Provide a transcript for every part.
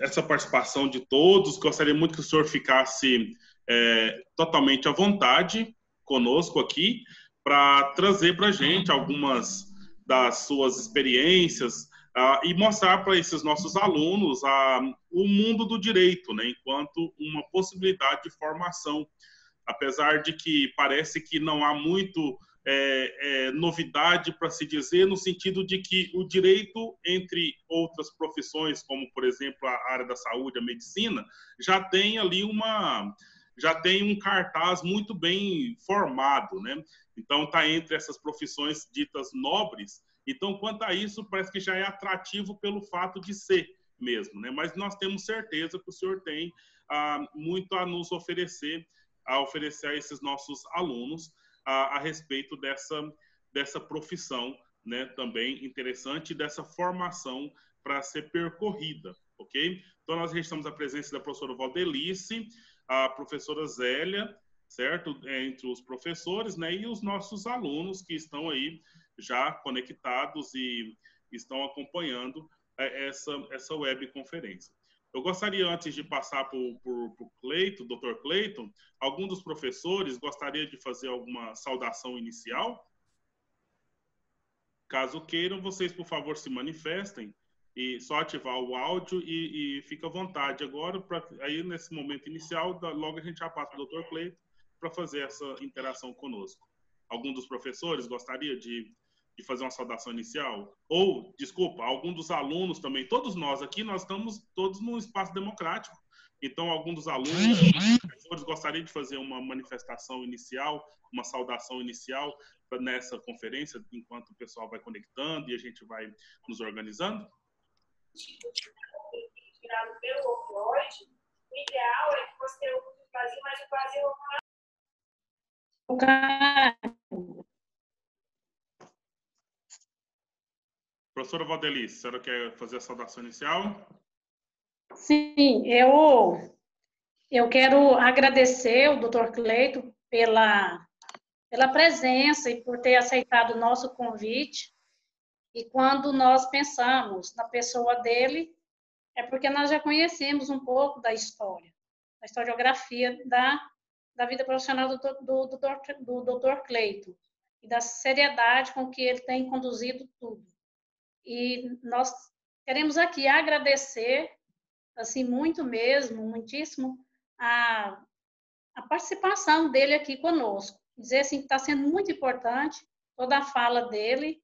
essa participação de todos. Gostaria muito que o senhor ficasse totalmente à vontade conosco aqui para trazer para a gente algumas das suas experiências e mostrar para esses nossos alunos o mundo do direito, né, enquanto uma possibilidade de formação. Apesar de que parece que não há muito novidade para se dizer, no sentido de que o direito, entre outras profissões, como, por exemplo, a área da saúde, a medicina, já tem ali já tem um cartaz muito bem formado, né? Então, está entre essas profissões ditas nobres. Então, quanto a isso, parece que já é atrativo pelo fato de ser mesmo, né? Mas nós temos certeza que o senhor tem muito a nos oferecer, a esses nossos alunos a respeito dessa profissão, né, também interessante, dessa formação para ser percorrida, ok? Então, nós registramos a presença da professora Valdelice, a professora Zélia, certo? Entre os professores, né, e os nossos alunos que estão aí já conectados e estão acompanhando essa webconferência. Eu gostaria, antes de passar para o Cleiton, Dr. Cleiton, algum dos professores gostaria de fazer alguma saudação inicial? Caso queiram, vocês, por favor, se manifestem e só ativar o áudio e fica à vontade agora, aí nesse momento inicial, logo a gente já passa para o Dr. Cleiton para fazer essa interação conosco. Algum dos professores gostaria de fazer uma saudação inicial? Ou, desculpa, algum dos alunos também, todos nós aqui, nós estamos todos num espaço democrático, então algum dos alunos, professores, gostaria de fazer uma manifestação inicial, uma saudação inicial nessa conferência, enquanto o pessoal vai conectando e a gente vai nos organizando? Tirado pelo Opioid, o ideal é que você use o Brasil, mas o Brasil... Professora Valdelice, a senhora quer fazer a saudação inicial? Sim, eu quero agradecer ao Dr. Cleiton pela presença e por ter aceitado o nosso convite. E quando nós pensamos na pessoa dele, é porque nós já conhecemos um pouco da história, da historiografia da vida profissional do Dr. Cleiton e da seriedade com que ele tem conduzido tudo. E nós queremos aqui agradecer, assim, muito mesmo, muitíssimo, a participação dele aqui conosco. Dizer assim que está sendo muito importante toda a fala dele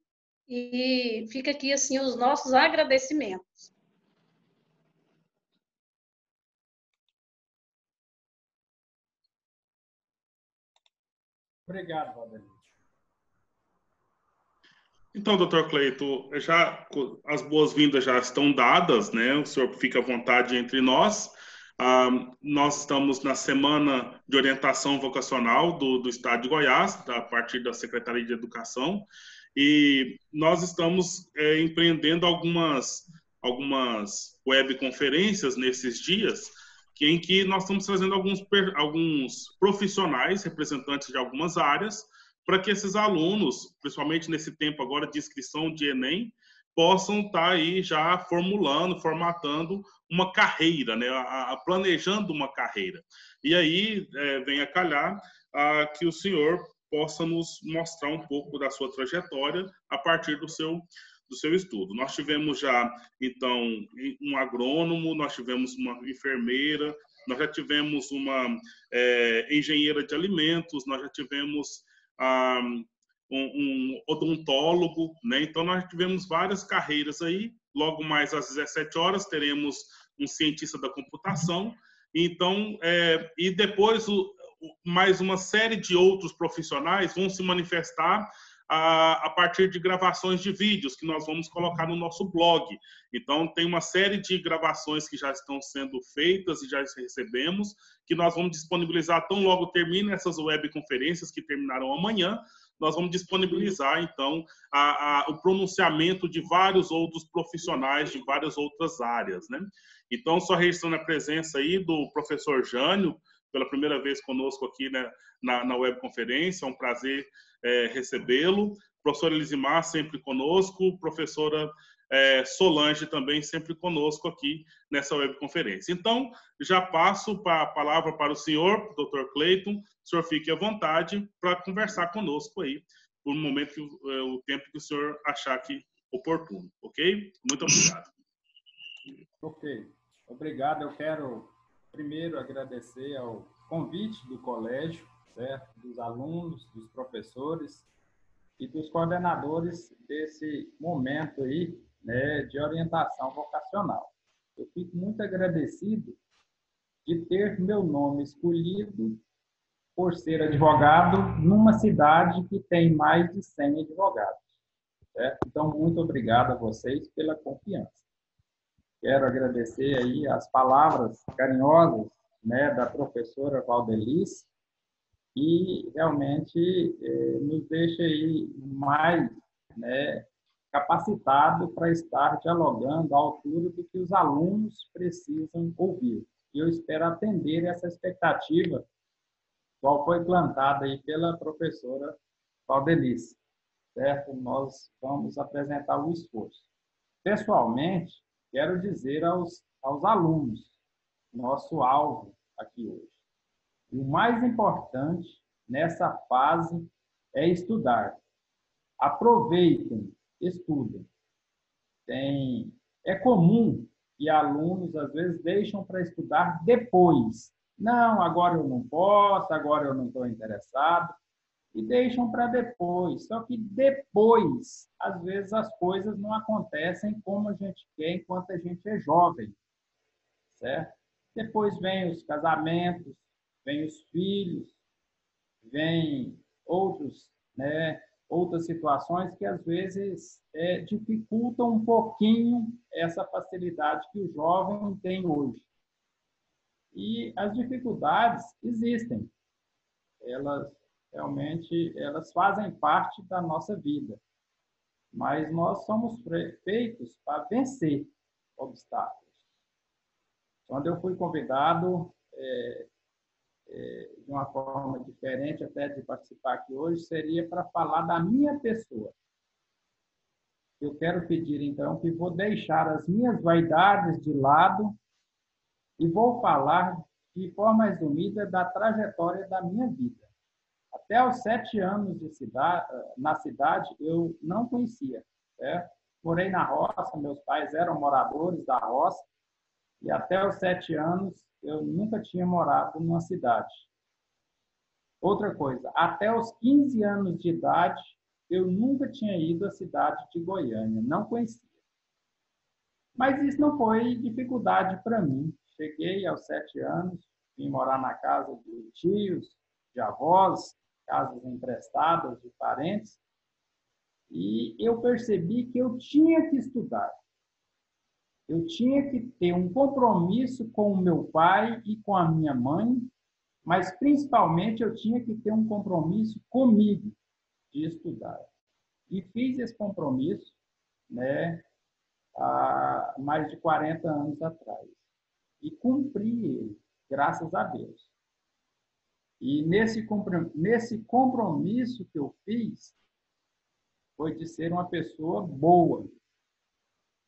e fica aqui assim os nossos agradecimentos. Obrigado, Valdelice. Então, doutor Cleiton, as boas-vindas já estão dadas, né? O senhor fica à vontade entre nós. Nós estamos na Semana de Orientação Vocacional do Estado de Goiás, a partir da Secretaria de Educação, e nós estamos empreendendo algumas webconferências nesses dias, em que nós estamos trazendo alguns profissionais, representantes de algumas áreas, para que esses alunos, principalmente nesse tempo agora de inscrição de Enem, possam estar aí já formatando uma carreira, né? Planejando uma carreira. E aí vem a calhar que o senhor possa nos mostrar um pouco da sua trajetória a partir do seu estudo. Nós tivemos já, então, um agrônomo, nós tivemos uma enfermeira, nós já tivemos uma engenheira de alimentos, nós já tivemos um odontólogo, né? Então, nós tivemos várias carreiras aí. Logo mais às 17 horas teremos um cientista da computação. Então, e depois mais uma série de outros profissionais vão se manifestar a partir de gravações de vídeos que nós vamos colocar no nosso blog. Então, tem uma série de gravações que já estão sendo feitas e já recebemos, que nós vamos disponibilizar tão logo termine essas webconferências que terminaram amanhã. Nós vamos disponibilizar, então, o pronunciamento de vários outros profissionais de várias outras áreas, né? Então, só registrando a presença aí do professor Jânio, pela primeira vez conosco aqui, né, na webconferência, é um prazer recebê-lo. Professora Elisimar, sempre conosco. Professora Solange também sempre conosco aqui nessa webconferência. Então, já passo a palavra para o senhor, Dr. Cleiton. O senhor fique à vontade para conversar conosco aí, por um momento, o tempo que o senhor achar que oportuno, ok? Muito obrigado. Ok, obrigado. Eu quero primeiro agradecer ao convite do colégio, certo? Dos alunos, dos professores e dos coordenadores desse momento aí, né, de orientação vocacional. Eu fico muito agradecido de ter meu nome escolhido por ser advogado numa cidade que tem mais de 100 advogados, certo? Então, muito obrigado a vocês pela confiança. Quero agradecer aí as palavras carinhosas, né, da professora Valdelice, e realmente nos deixa aí mais, né, capacitado para estar dialogando à altura do que os alunos precisam ouvir. E eu espero atender essa expectativa, qual foi plantada aí pela professora Valdelice, certo? Nós vamos apresentar o esforço. Pessoalmente, quero dizer aos alunos, nosso alvo aqui hoje. O mais importante nessa fase é estudar. Aproveitem, estudem. É comum que alunos, às vezes, deixam para estudar depois. Não, agora eu não posso, agora eu não estou interessado. E deixam para depois. Só que depois, às vezes, as coisas não acontecem como a gente quer enquanto a gente é jovem, certo? Depois vem os casamentos, vem os filhos, vem outros, né, outras situações que, às vezes, dificultam um pouquinho essa facilidade que o jovem tem hoje. E as dificuldades existem. Elas realmente elas fazem parte da nossa vida. Mas nós somos feitos para vencer obstáculos. Quando eu fui convidado de uma forma diferente até de participar aqui hoje, seria para falar da minha pessoa. Eu quero pedir, então, que vou deixar as minhas vaidades de lado e vou falar de forma resumida da trajetória da minha vida. Até os 7 anos na cidade, eu não conhecia, certo? Morei na roça, meus pais eram moradores da roça, e até os 7 anos eu nunca tinha morado numa cidade. Outra coisa, até os 15 anos de idade, eu nunca tinha ido à cidade de Goiânia, não conhecia. Mas isso não foi dificuldade para mim. Cheguei aos 7 anos, vim morar na casa de tios, de avós, casas emprestadas de parentes, e eu percebi que eu tinha que estudar. Eu tinha que ter um compromisso com o meu pai e com a minha mãe, mas principalmente eu tinha que ter um compromisso comigo de estudar. E fiz esse compromisso, né, há mais de 40 anos atrás. E cumpri ele, graças a Deus. E nesse compromisso que eu fiz, foi de ser uma pessoa boa.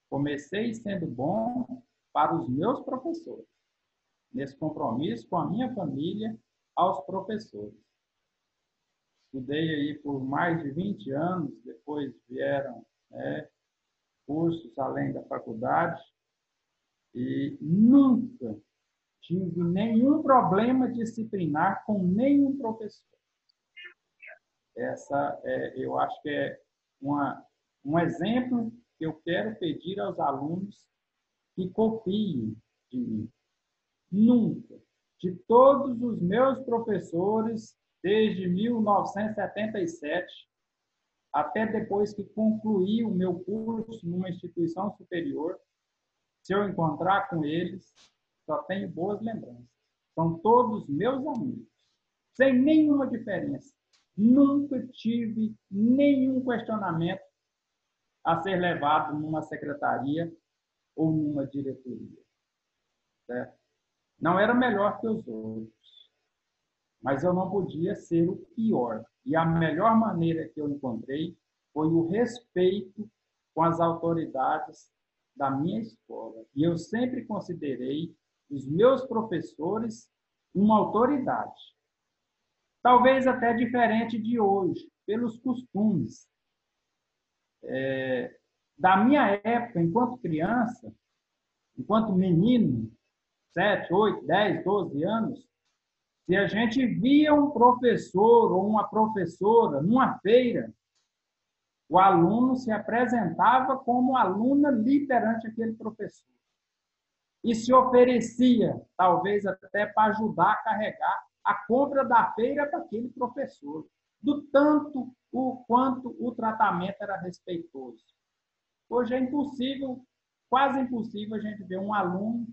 Comecei sendo bom para os meus professores. Nesse compromisso com a minha família, aos professores. Estudei aí por mais de 20 anos, depois vieram, né, cursos além da faculdade, e nunca tive nenhum problema disciplinar com nenhum professor. Eu acho que é um exemplo que eu quero pedir aos alunos que copiem de mim. Nunca. De todos os meus professores, desde 1977, até depois que concluí o meu curso numa instituição superior, se eu encontrar com eles, só tenho boas lembranças. São todos meus amigos, sem nenhuma diferença. Nunca tive nenhum questionamento a ser levado numa secretaria ou numa diretoria. Certo? Não era melhor que os outros, mas eu não podia ser o pior. E a melhor maneira que eu encontrei foi o respeito com as autoridades da minha escola. E eu sempre considerei os meus professores uma autoridade. Talvez até diferente de hoje, pelos costumes. Da minha época, enquanto criança, enquanto menino, 7, 8, 10, 12 anos, se a gente via um professor ou uma professora numa feira, o aluno se apresentava como aluno ali perante aquele professor. E se oferecia, talvez até para ajudar a carregar a compra da feira para aquele professor, do tanto o quanto o tratamento era respeitoso. Hoje é impossível, quase impossível, a gente ver um aluno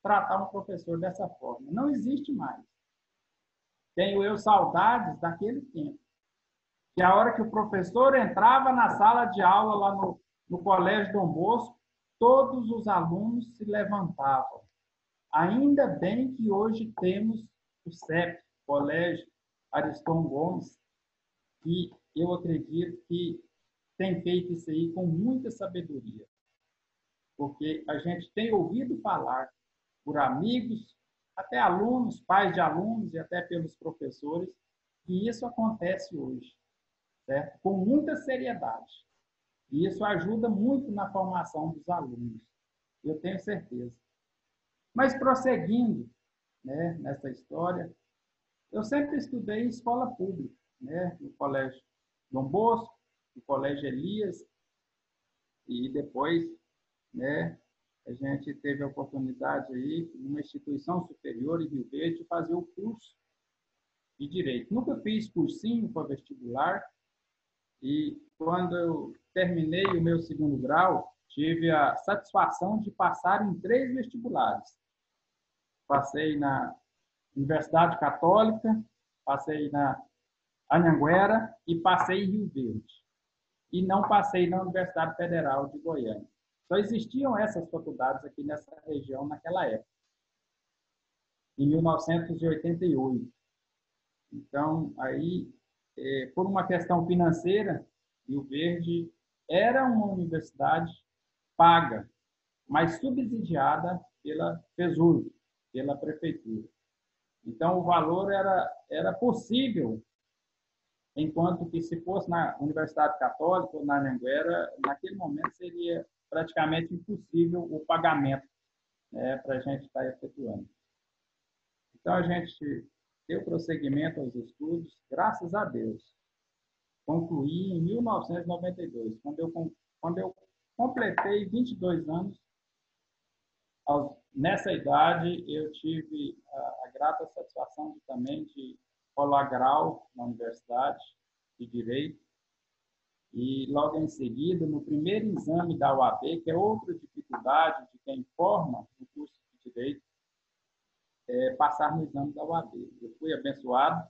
tratar um professor dessa forma. Não existe mais. Tenho eu saudades daquele tempo. Que a hora que o professor entrava na sala de aula lá no Colégio Dom Bosco, todos os alunos se levantavam. Ainda bem que hoje temos o CEP, Colégio Ariston Gomes, que eu acredito que tem feito isso aí com muita sabedoria. Porque a gente tem ouvido falar por amigos, até alunos, pais de alunos e até pelos professores, que isso acontece hoje, certo? Com muita seriedade. E isso ajuda muito na formação dos alunos, eu tenho certeza. Mas prosseguindo, né, nessa história, eu sempre estudei em escola pública, né, no Colégio Dom Bosco, no Colégio Elias, e depois, né, a gente teve a oportunidade aí, numa instituição superior em Rio Verde, de fazer o curso de Direito. Nunca fiz cursinho para vestibular, e quando eu terminei o meu segundo grau, tive a satisfação de passar em 3 vestibulares. Passei na Universidade Católica, passei na Anhanguera e passei em Rio Verde. E não passei na Universidade Federal de Goiânia. Só existiam essas faculdades aqui nessa região naquela época, em 1988. Então, aí, por uma questão financeira, Rio Verde era uma universidade paga, mas subsidiada pela FESURB, pela prefeitura. Então, o valor era possível, enquanto que se fosse na Universidade Católica ou na Anhanguera, naquele momento seria praticamente impossível o pagamento, né, para a gente estar efetuando. Então, a gente deu prosseguimento aos estudos, graças a Deus. Concluí em 1992, quando eu completei 22 anos. Nessa idade, eu tive a grata satisfação também de colar grau na Universidade de Direito. E logo em seguida, no primeiro exame da UAB, que é outra dificuldade de quem forma no curso de Direito, passar no exame da UAB. Eu fui abençoado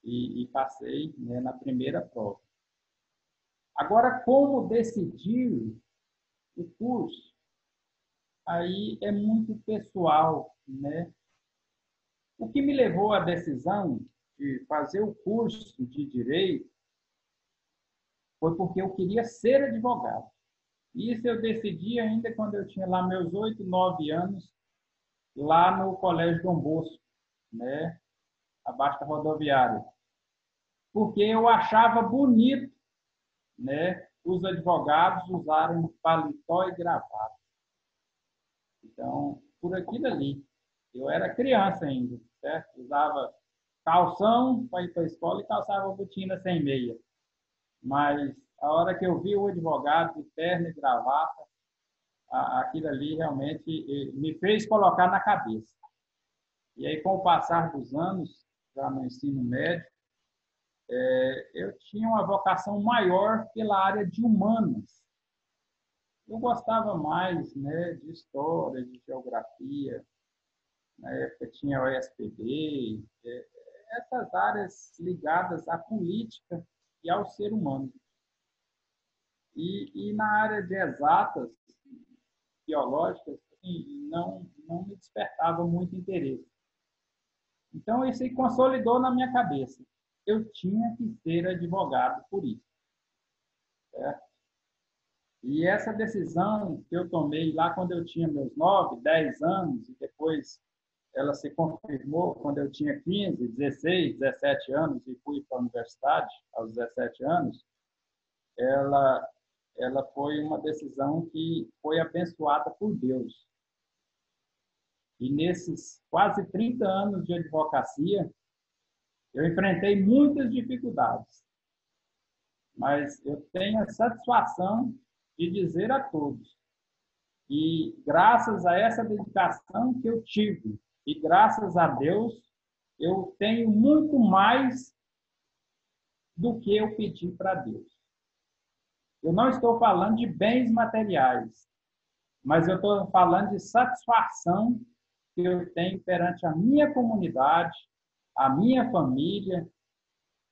e passei, né, na primeira prova. Agora, como decidir o curso? Aí é muito pessoal, né? O que me levou à decisão de fazer o curso de Direito foi porque eu queria ser advogado. Isso eu decidi ainda quando eu tinha lá meus 8, 9 anos, lá no Colégio Dom Bosco, né? Abaixo da rodoviária. Porque eu achava bonito, né, os advogados usarem paletó e gravata. Então, por aquilo ali, eu era criança ainda, certo? Usava calção para ir para a escola e calçava botina sem meia. Mas a hora que eu vi o advogado de terno e gravata, aquilo ali realmente me fez colocar na cabeça. E aí, com o passar dos anos, já no ensino médio, eu tinha uma vocação maior pela área de humanas. Eu gostava mais, né, de história, de geografia. Na época tinha o ESPB, essas áreas ligadas à política e ao ser humano. E na área de exatas, biológicas, assim, não me despertava muito interesse. Então, isso aí consolidou na minha cabeça. Eu tinha que ser advogado por isso. Certo? E essa decisão que eu tomei lá quando eu tinha meus 9, 10 anos, e depois ela se confirmou quando eu tinha 15, 16, 17 anos e fui para a universidade aos 17 anos, ela, ela foi uma decisão que foi abençoada por Deus. E nesses quase 30 anos de advocacia, eu enfrentei muitas dificuldades, mas eu tenho a satisfação de dizer a todos que, graças a essa dedicação que eu tive, e graças a Deus, eu tenho muito mais do que eu pedi para Deus. Eu não estou falando de bens materiais, mas eu estou falando de satisfação que eu tenho perante a minha comunidade, a minha família,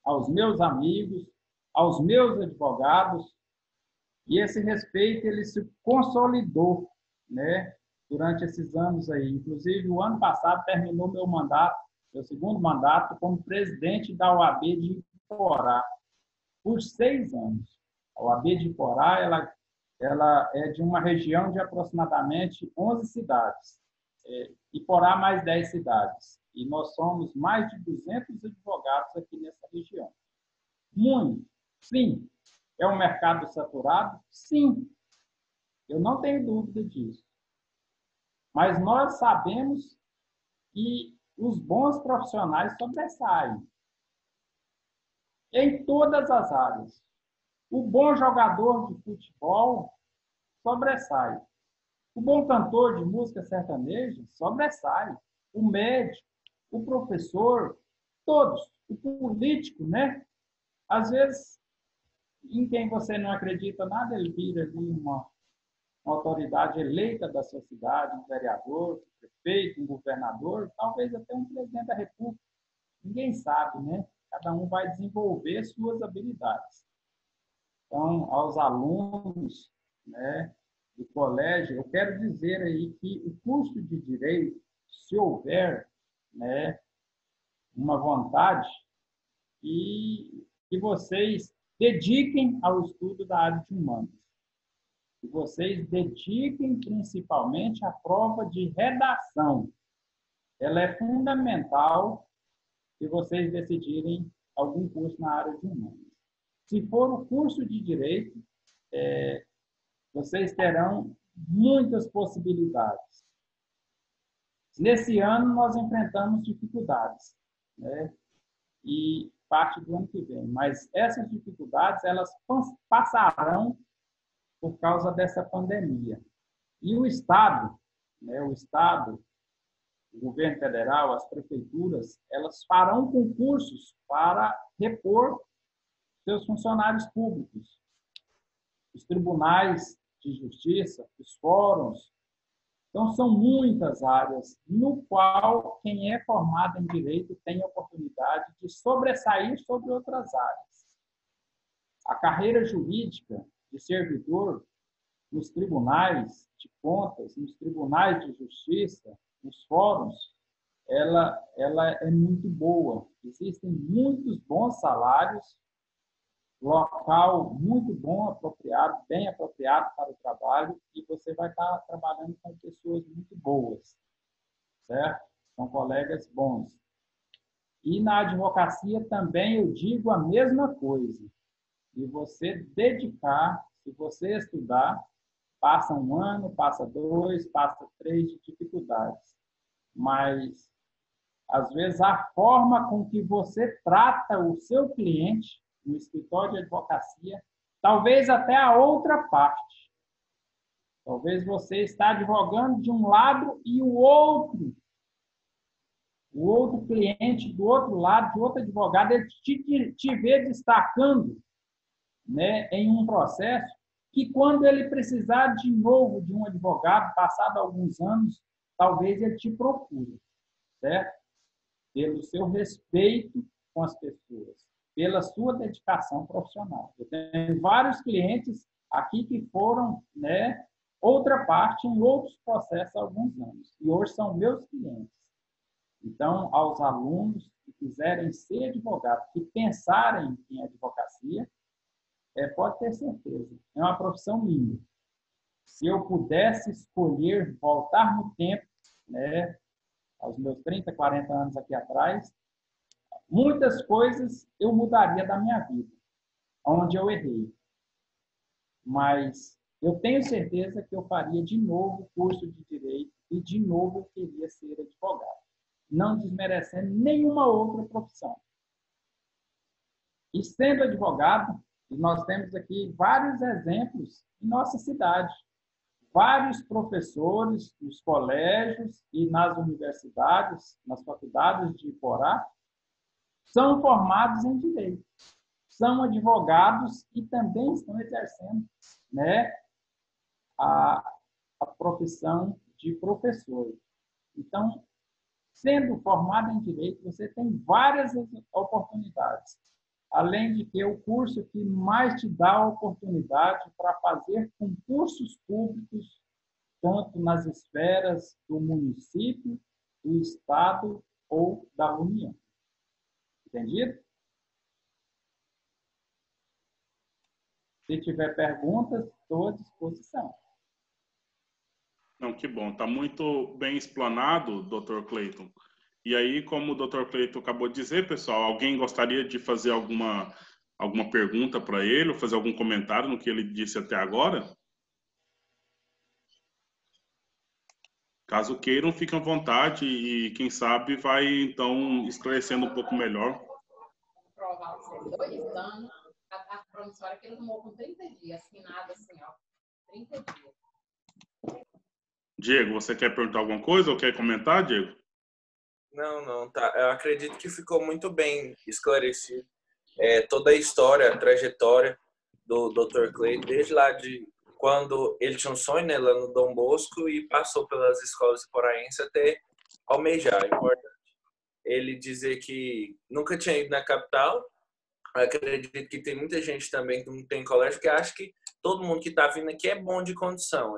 aos meus amigos, aos meus advogados. E esse respeito ele se consolidou, né, durante esses anos aí. Inclusive, o ano passado terminou meu mandato, meu segundo mandato, como presidente da OAB de Iporá, por 6 anos. A OAB de Iporá, ela é de uma região de aproximadamente 11 cidades. Iporá mais 10 cidades. E nós somos mais de 200 advogados aqui nessa região. Muito. Sim. É um mercado saturado? Sim. Eu não tenho dúvida disso. Mas nós sabemos que os bons profissionais sobressaem em todas as áreas. O bom jogador de futebol sobressai. O bom cantor de música sertaneja sobressai. O médico, o professor, todos. O político, né? Às vezes, em quem você não acredita nada, ele vira ali uma autoridade eleita da sua cidade, um vereador, um prefeito, um governador, talvez até um presidente da República. Ninguém sabe, né? Cada um vai desenvolver suas habilidades. Então, aos alunos, né, do colégio, eu quero dizer aí que o curso de Direito, se houver, né, uma vontade, que vocês dediquem ao estudo da área de humanas. Que vocês dediquem principalmente à prova de redação. Ela é fundamental se vocês decidirem algum curso na área de humanas. Se for o curso de Direito, vocês terão muitas possibilidades. Nesse ano, nós enfrentamos dificuldades, né? E parte do ano que vem. Mas essas dificuldades, elas passarão por causa dessa pandemia. E o Estado, né, o governo federal, as prefeituras, elas farão concursos para repor seus funcionários públicos. Os tribunais de justiça, os fóruns. Então, são muitas áreas no qual quem é formado em direito tem a oportunidade de sobressair sobre outras áreas. A carreira jurídica de servidor nos tribunais de contas, nos tribunais de justiça, nos fóruns, ela é muito boa. Existem muitos bons salários, local muito bom, apropriado, bem apropriado para o trabalho, e você vai estar trabalhando com pessoas muito boas, certo? São colegas bons. E na advocacia também eu digo a mesma coisa. Se você dedicar, se você estudar, passa 1 ano, passa 2, passa 3 de dificuldades. Mas, às vezes, a forma com que você trata o seu cliente no escritório de advocacia, talvez até a outra parte. Talvez você está advogando de um lado e o outro cliente do outro lado, de outro advogado, ele te vê destacando, né, em um processo que, quando ele precisar de novo de um advogado, passado alguns anos, talvez ele te procure, certo? Pelo seu respeito com as pessoas, pela sua dedicação profissional. Eu tenho vários clientes aqui que foram, né, outra parte em outros processos há alguns anos, e hoje são meus clientes. Então, aos alunos que quiserem ser advogados, que pensarem em advocacia, pode ter certeza, é uma profissão linda. Se eu pudesse escolher voltar no tempo, né, aos meus 30, 40 anos aqui atrás, muitas coisas eu mudaria da minha vida, onde eu errei. Mas eu tenho certeza que eu faria de novo o curso de Direito e de novo eu queria ser advogado, não desmerecendo nenhuma outra profissão. E sendo advogado, nós temos aqui vários exemplos em nossa cidade. Vários professores nos colégios e nas universidades, nas faculdades de Iporá, são formados em Direito. São advogados e também estão exercendo, né, a profissão de professor. Então, sendo formado em Direito, você tem várias oportunidades. Além de que o curso que mais te dá a oportunidade para fazer concursos públicos, tanto nas esferas do município, do estado ou da União. Entendido? Se tiver perguntas, estou à disposição. Não, que bom. Está muito bem explanado, Dr. Cleiton. E aí, como o Dr. Cleiton acabou de dizer, pessoal, alguém gostaria de fazer alguma pergunta para ele, ou fazer algum comentário no que ele disse até agora? Caso queiram, fiquem à vontade e, quem sabe, vai, então, esclarecendo um pouco melhor. Aprovado, 2 anos, a carta promissória que ele tomou com 30 dias, assinado assim, ó, 30 dias. Diego, você quer perguntar alguma coisa ou quer comentar, Diego? Não, tá. Eu acredito que ficou muito bem esclarecido toda a história, a trajetória do Dr. Cleiton, desde lá de quando ele tinha um sonho, né, lá no Dom Bosco e passou pelas escolas iporaenses até almejar. É importante ele dizer que nunca tinha ido na capital. Eu acredito que tem muita gente também que não tem colégio, que acha que todo mundo que está vindo aqui é bom de condição.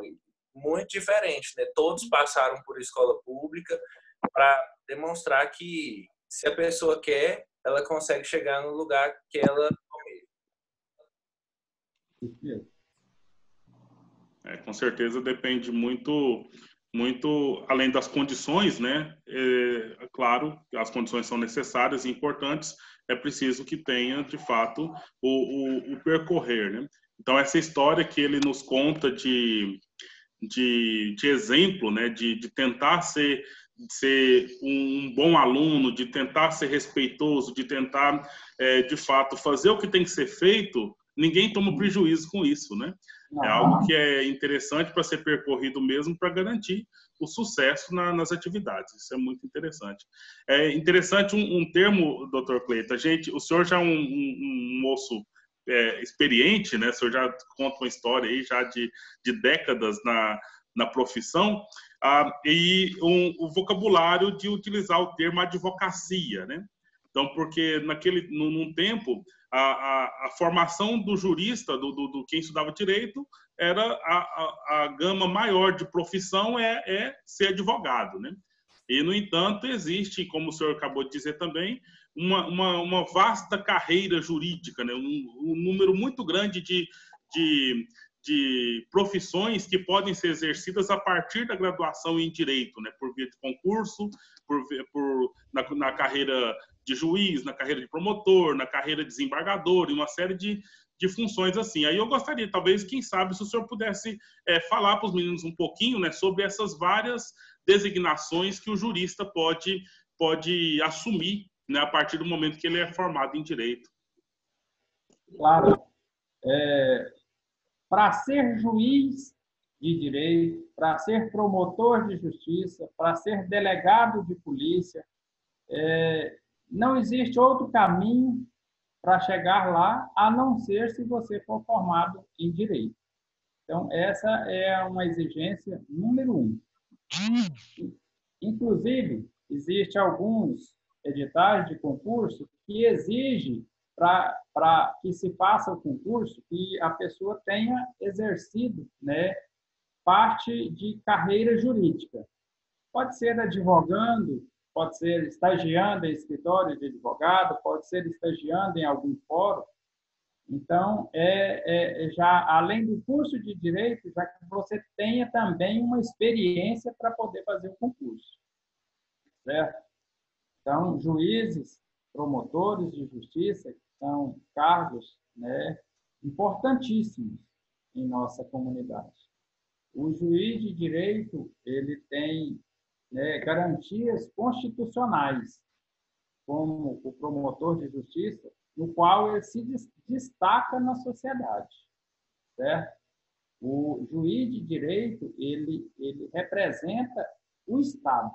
Muito diferente, né? Todos passaram por escola pública para demonstrar que se a pessoa quer, ela consegue chegar no lugar que ela almeja. Com certeza depende muito, além das condições, né? É claro que as condições são necessárias e importantes, é preciso que tenha, de fato, o percorrer, né? Então, essa história que ele nos conta de exemplo, né? De tentar ser um bom aluno, de tentar ser respeitoso, de tentar, de fato, fazer o que tem que ser feito, ninguém toma prejuízo com isso, né? É algo que é interessante para ser percorrido mesmo para garantir o sucesso nas atividades. Isso é muito interessante. É interessante um termo, Dr. Cleiton. O senhor já é um moço experiente, né? O senhor já conta uma história aí já de décadas na profissão, e o vocabulário de utilizar o termo advocacia, né? Então, porque num tempo, a formação do jurista, do quem estudava direito, era a gama maior de profissão é ser advogado, né? E, no entanto, existe, como o senhor acabou de dizer também, uma vasta carreira jurídica, né? Um número muito grande de profissões que podem ser exercidas a partir da graduação em direito, né? Por via de concurso, na carreira de juiz, na carreira de promotor, na carreira de desembargador, e uma série de funções assim. Aí eu gostaria, talvez, quem sabe, se o senhor pudesse falar para os meninos um pouquinho, né, sobre essas várias designações que o jurista pode assumir, né, a partir do momento que ele é formado em direito. Claro. Para ser juiz de direito, para ser promotor de justiça, para ser delegado de polícia, não existe outro caminho para chegar lá, a não ser se você for formado em direito. Então, essa é uma exigência número 1. Inclusive, existem alguns editais de concurso que exigem para que se faça o concurso que a pessoa tenha exercido, né, parte de carreira jurídica. Pode ser advogando, pode ser estagiando em escritório de advogado, pode ser estagiando em algum fórum. Então, já além do curso de Direito, já que você tenha também uma experiência para poder fazer o concurso, certo? Então, juízes, promotores de justiça, que são cargos, né, importantíssimos em nossa comunidade. O juiz de direito, ele tem, né, garantias constitucionais, como o promotor de justiça, no qual ele se destaca na sociedade, certo? O juiz de direito, ele representa o Estado,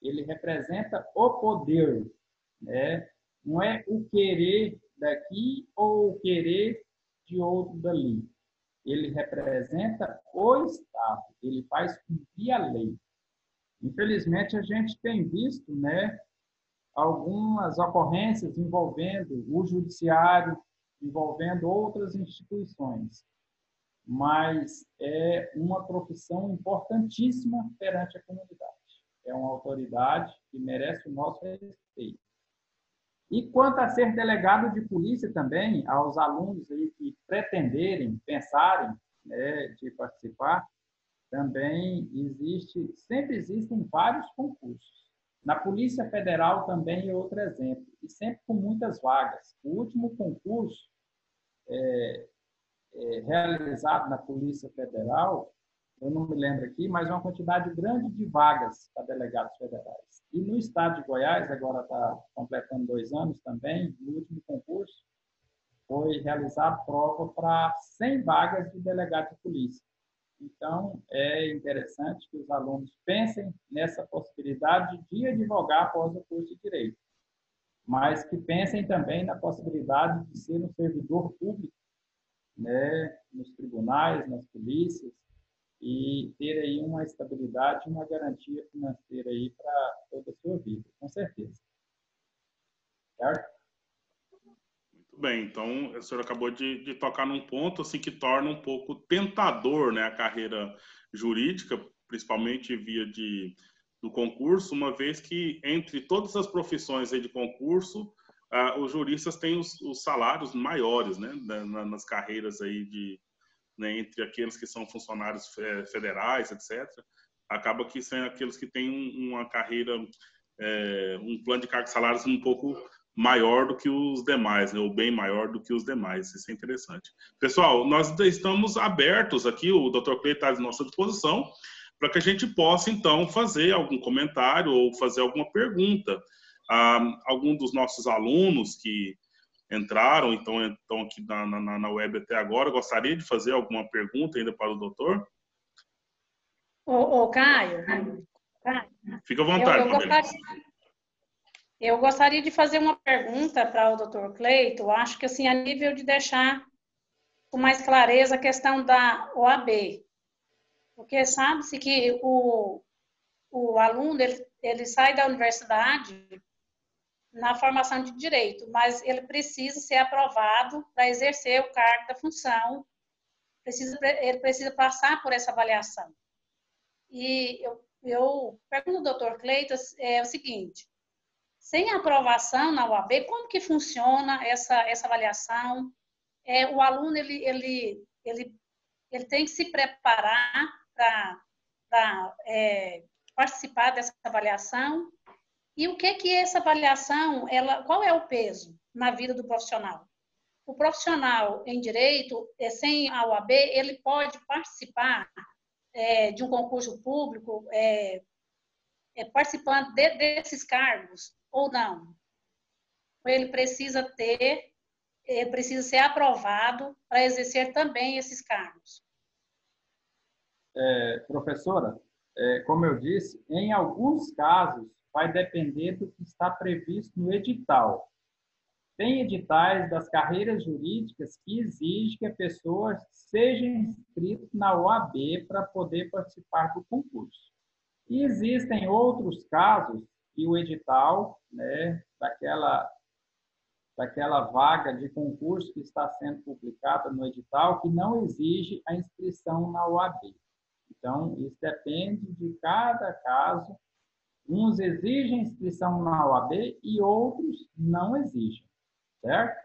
ele representa o poder, né? Não é o querer daqui ou o querer de outro dali. Ele representa o Estado, ele faz cumprir a lei. Infelizmente, a gente tem visto, né, algumas ocorrências envolvendo o judiciário, envolvendo outras instituições, mas é uma profissão importantíssima perante a comunidade. É uma autoridade que merece o nosso respeito. E quanto a ser delegado de polícia também, aos alunos aí que pretenderem, pensarem, né, de participar, também sempre existem vários concursos. Na Polícia Federal também é outro exemplo, e sempre com muitas vagas. O último concurso realizado na Polícia Federal, eu não me lembro aqui, mas uma quantidade grande de vagas para delegados federais. E no estado de Goiás, agora está completando 2 anos também, no último concurso, foi realizada prova para 100 vagas de delegado de polícia. Então, é interessante que os alunos pensem nessa possibilidade de advogar após o curso de Direito, mas que pensem também na possibilidade de ser um servidor público, né, nos tribunais, nas polícias, e ter aí uma estabilidade, uma garantia financeira aí para toda a sua vida, com certeza. Certo? Muito bem, então o senhor acabou de tocar num ponto assim que torna um pouco tentador, né, a carreira jurídica, principalmente via do concurso, uma vez que entre todas as profissões aí de concurso, os juristas têm os salários maiores, né, nas carreiras aí né, entre aqueles que são funcionários federais, etc. Acaba que são aqueles que têm uma carreira, um plano de cargos e salários um pouco maior do que os demais, né, ou bem maior do que os demais. Isso é interessante. Pessoal, nós estamos abertos aqui, o Dr. Cleiton está à nossa disposição, para que a gente possa, então, fazer algum comentário ou fazer alguma pergunta a algum dos nossos alunos que entraram, então estão aqui na web até agora. Gostaria de fazer alguma pergunta ainda para o doutor? Caio, fica à vontade. Eu gostaria de fazer uma pergunta para o doutor Cleiton, acho que assim, a nível de deixar com mais clareza a questão da OAB, porque sabe-se que o aluno, ele sai da universidade na formação de direito, mas ele precisa ser aprovado para exercer o cargo da função, ele precisa passar por essa avaliação. E eu pergunto ao doutor Cleiton o seguinte, sem aprovação na UAB, como que funciona essa avaliação? O aluno ele tem que se preparar para participar dessa avaliação. E o que essa avaliação, qual é o peso na vida do profissional? O profissional em direito, sem a OAB, ele pode participar de um concurso público, participando desses cargos ou não? Ele precisa ser aprovado para exercer também esses cargos. Professora, como eu disse, em alguns casos, vai depender do que está previsto no edital. Tem editais das carreiras jurídicas que exigem que a pessoa seja inscrita na OAB para poder participar do concurso. E existem outros casos que o edital, né, daquela vaga de concurso que está sendo publicada no edital, que não exige a inscrição na OAB. Então, isso depende de cada caso. Uns exigem inscrição na OAB e outros não exigem, certo?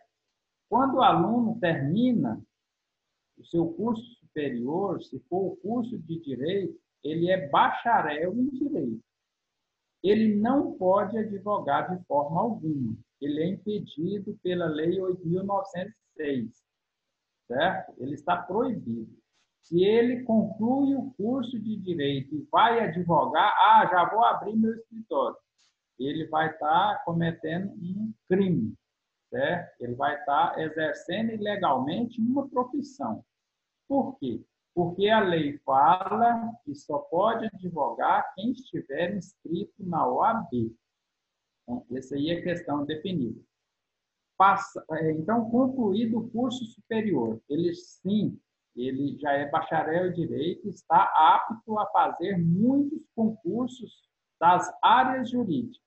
quando o aluno termina o seu curso superior, se for o curso de Direito, ele é bacharel em Direito. Ele não pode advogar de forma alguma. Ele é impedido pela Lei 8.906, certo? Ele está proibido. Se ele conclui o curso de Direito e vai advogar, já vou abrir meu escritório. Ele vai estar cometendo um crime, certo? Ele vai estar exercendo ilegalmente uma profissão. Por quê? Porque a lei fala que só pode advogar quem estiver inscrito na OAB. Então, essa aí é a questão definida. Então, concluído o curso superior, ele sim, ele já é bacharel em Direito, está apto a fazer muitos concursos das áreas jurídicas.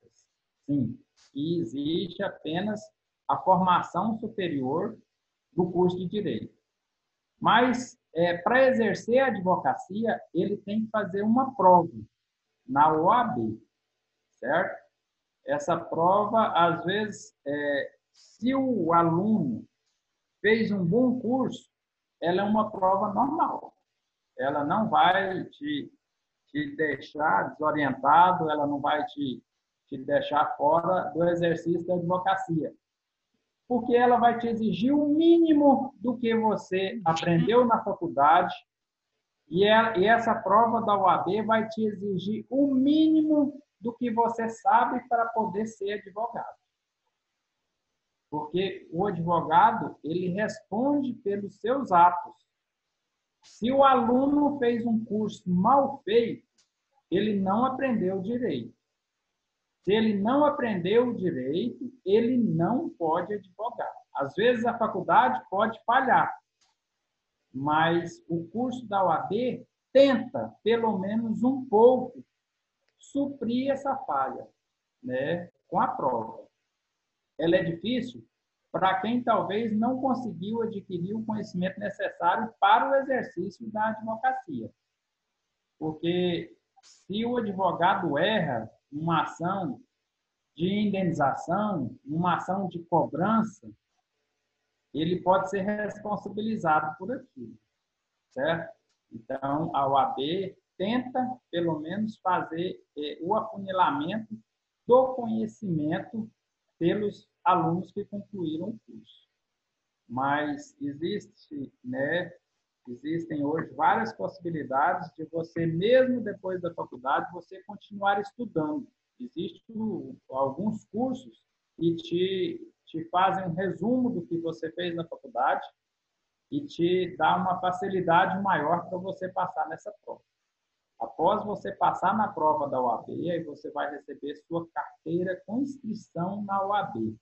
Sim, e existe apenas a formação superior do curso de Direito. Mas, para exercer a advocacia, ele tem que fazer uma prova na OAB, certo? Essa prova, às vezes, se o aluno fez um bom curso, ela é uma prova normal. Ela não vai te deixar desorientado, ela não vai te deixar fora do exercício da advocacia. Porque ela vai te exigir o mínimo do que você aprendeu na faculdade e essa prova da OAB vai te exigir o mínimo do que você sabe para poder ser advogado. Porque o advogado, ele responde pelos seus atos. Se o aluno fez um curso mal feito, ele não aprendeu direito. Se ele não aprendeu o direito, ele não pode advogar. Às vezes a faculdade pode falhar, mas o curso da OAB tenta, pelo menos um pouco, suprir essa falha, né, com a prova. Ela é difícil para quem talvez não conseguiu adquirir o conhecimento necessário para o exercício da advocacia. Porque se o advogado erra uma ação de indenização, uma ação de cobrança, ele pode ser responsabilizado por aquilo, certo? Então, a OAB tenta, pelo menos, fazer o afunilamento do conhecimento pelos alunos que concluíram o curso. Mas existem hoje várias possibilidades de você, mesmo depois da faculdade, você continuar estudando. Existem alguns cursos que te fazem um resumo do que você fez na faculdade e te dá uma facilidade maior para você passar nessa prova. Após você passar na prova da OAB, aí você vai receber sua carteira com inscrição na OAB,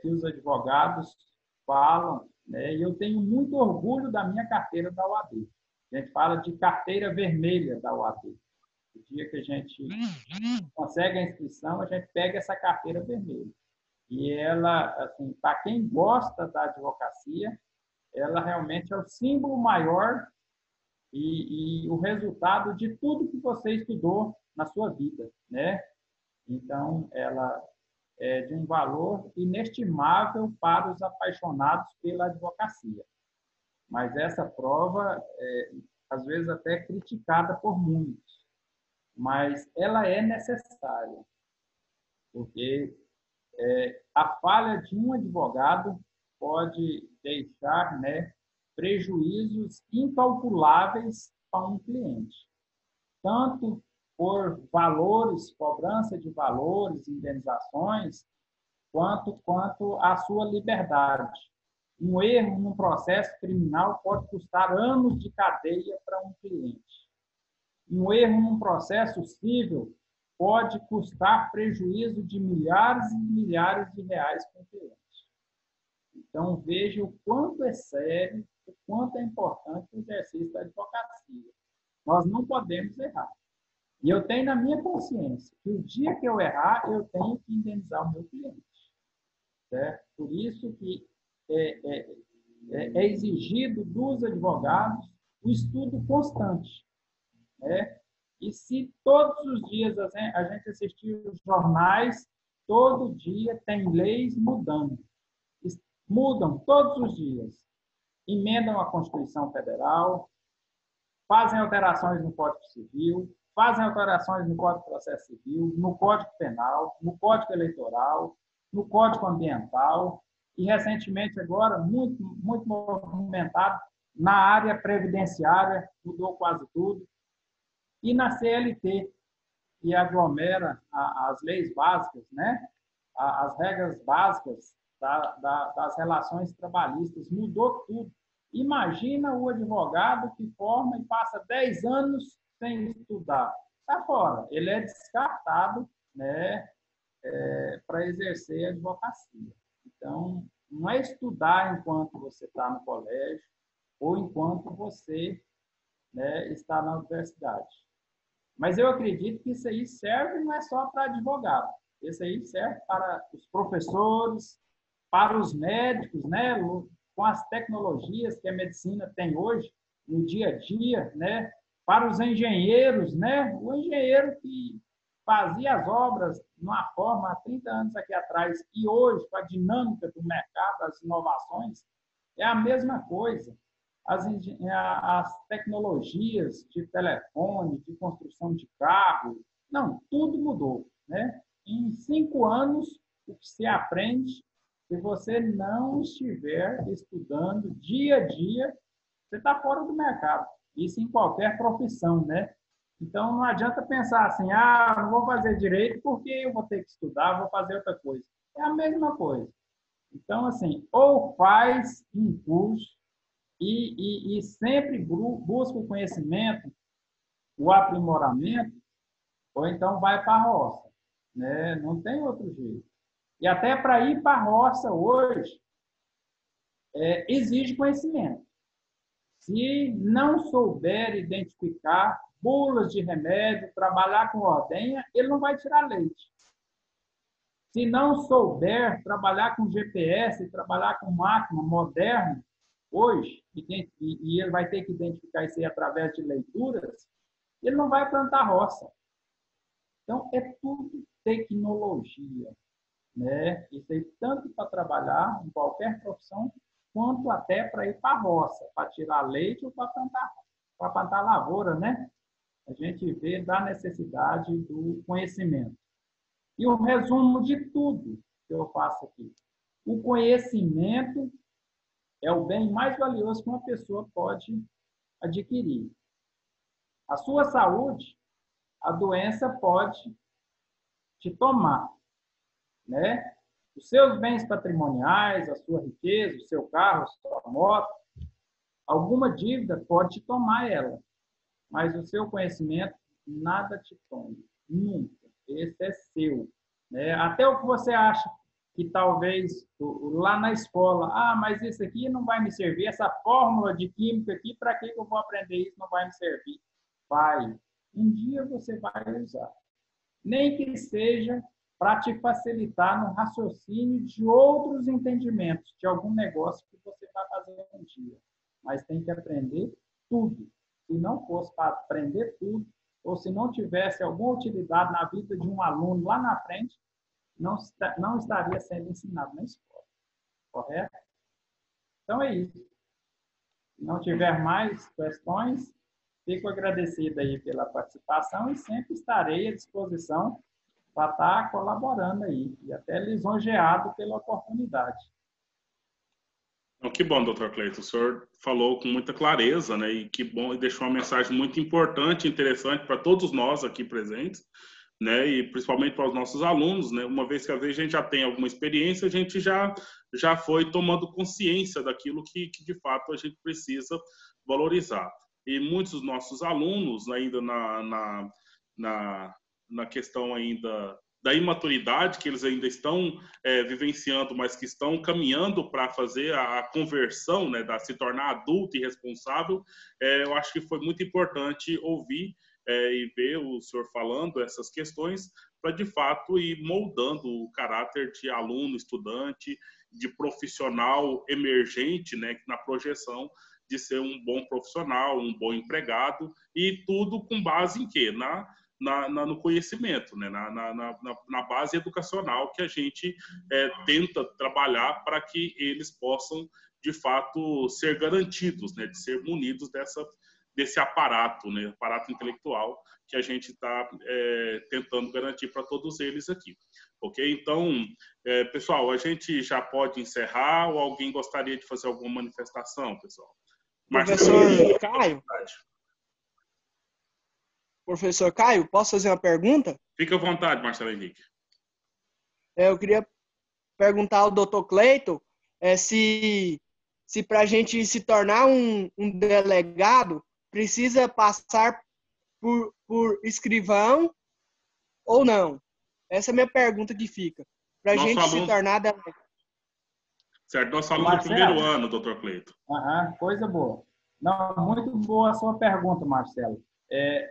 que os advogados falam, né? E eu tenho muito orgulho da minha carteira da OAB. A gente fala de carteira vermelha da OAB. O dia que a gente consegue a inscrição, a gente pega essa carteira vermelha. E ela, assim, para quem gosta da advocacia, ela realmente é o símbolo maior e o resultado de tudo que você estudou na sua vida, né? Então, ela é de um valor inestimável para os apaixonados pela advocacia. Mas essa prova às vezes, até criticada por muitos. Mas ela é necessária, porque a falha de um advogado pode deixar, né, prejuízos incalculáveis para um cliente, tanto por valores, cobrança de valores, indenizações, quanto a sua liberdade. Um erro num processo criminal pode custar anos de cadeia para um cliente. Um erro num processo civil pode custar prejuízo de milhares e milhares de reais para o cliente. Então, veja o quanto é sério, o quanto é importante o exercício da advocacia. Nós não podemos errar. E eu tenho na minha consciência que o dia que eu errar, eu tenho que indenizar o meu cliente. Certo? Por isso que é exigido dos advogados o estudo constante. Né? E se todos os dias a gente assistir os jornais, todo dia tem leis mudando. mudam todos os dias. Emendam a Constituição Federal, fazem alterações no Código Civil, fazem alterações no Código de Processo Civil, no Código Penal, no Código Eleitoral, no Código Ambiental e, recentemente, agora, muito movimentado, na área previdenciária, mudou quase tudo, e na CLT, que aglomera as leis básicas, né? As regras básicas das relações trabalhistas, mudou tudo. Imagina o advogado que forma e passa 10 anos sem estudar. Está fora. Ele é descartado, né, para exercer a advocacia. Então, não é estudar enquanto você está no colégio ou enquanto você, né, está na universidade. Mas eu acredito que isso aí serve não é só para advogado. Isso aí serve para os professores, para os médicos, né, com as tecnologias que a medicina tem hoje, no dia a dia, né, para os engenheiros, né, o engenheiro que fazia as obras de uma forma há 30 anos aqui atrás e hoje, com a dinâmica do mercado, as inovações, é a mesma coisa. As tecnologias de telefone, de construção de carro, não, tudo mudou, né? Em 5 anos, o que se aprende, se você não estiver estudando dia a dia, você está fora do mercado. Isso em qualquer profissão, né? Então, não adianta pensar assim, não vou fazer direito porque eu vou ter que estudar, vou fazer outra coisa. É a mesma coisa. Então, assim, ou faz um curso e sempre busca o conhecimento, o aprimoramento, ou então vai para a roça, né? Não tem outro jeito. E até para ir para a roça hoje, exige conhecimento. Se não souber identificar bulas de remédio, trabalhar com ordenha, ele não vai tirar leite. Se não souber trabalhar com GPS, trabalhar com máquina moderna, hoje, e ele vai ter que identificar isso aí através de leituras, ele não vai plantar roça. Então, é tudo tecnologia, né? Isso aí tanto para trabalhar em qualquer profissão, quanto até para ir para a roça, para tirar leite ou para plantar lavoura, né? A gente vê da necessidade do conhecimento. E o resumo de tudo que eu faço aqui. O conhecimento é o bem mais valioso que uma pessoa pode adquirir. A sua saúde, a doença pode te tomar, né? Os seus bens patrimoniais, a sua riqueza, o seu carro, a sua moto, alguma dívida pode te tomar ela, mas o seu conhecimento nada te toma, nunca. Esse é seu, né? Até o que você acha que talvez lá na escola, mas isso aqui não vai me servir, essa fórmula de química aqui, para que eu vou aprender isso? Não vai me servir. Vai. Um dia você vai usar. Nem que seja para te facilitar no raciocínio de outros entendimentos, de algum negócio que você vai fazer um dia. Mas tem que aprender tudo. Se não fosse para aprender tudo, ou se não tivesse alguma utilidade na vida de um aluno lá na frente, não estaria sendo ensinado na escola. Correto? Então é isso. Se não tiver mais questões, fico agradecido aí pela participação e sempre estarei à disposição para estar colaborando aí, e até lisonjeado pela oportunidade. Então, que bom, doutor Cleiton. O senhor falou com muita clareza, né? E que bom, e deixou uma mensagem muito importante e interessante para todos nós aqui presentes, né? E principalmente para os nossos alunos, né? Uma vez que às vezes a gente já tem alguma experiência, a gente já foi tomando consciência daquilo que de fato a gente precisa valorizar. E muitos dos nossos alunos ainda na questão ainda da imaturidade, que eles ainda estão vivenciando, mas que estão caminhando para fazer a conversão, né, se tornar adulto e responsável, eu acho que foi muito importante ouvir e ver o senhor falando essas questões para, de fato, ir moldando o caráter de aluno, estudante, de profissional emergente, né, na projeção de ser um bom profissional, um bom empregado, e tudo com base em quê? no conhecimento, né? na base educacional que a gente tenta trabalhar para que eles possam, de fato, ser garantidos, né? De ser munidos desse aparato, né? Aparato intelectual que a gente está tentando garantir para todos eles aqui. Ok? Então, pessoal, a gente já pode encerrar ou alguém gostaria de fazer alguma manifestação, pessoal? Professor Caio? Professor Caio, posso fazer uma pergunta? Fique à vontade, Marcelo Henrique. Eu queria perguntar ao Dr. Cleiton se para a gente se tornar um delegado, precisa passar por escrivão ou não? Essa é a minha pergunta que fica. Para a gente se tornar delegado. Certo, nós falamos do primeiro ano, Dr. Cleiton. Coisa boa. Não, muito boa a sua pergunta, Marcelo.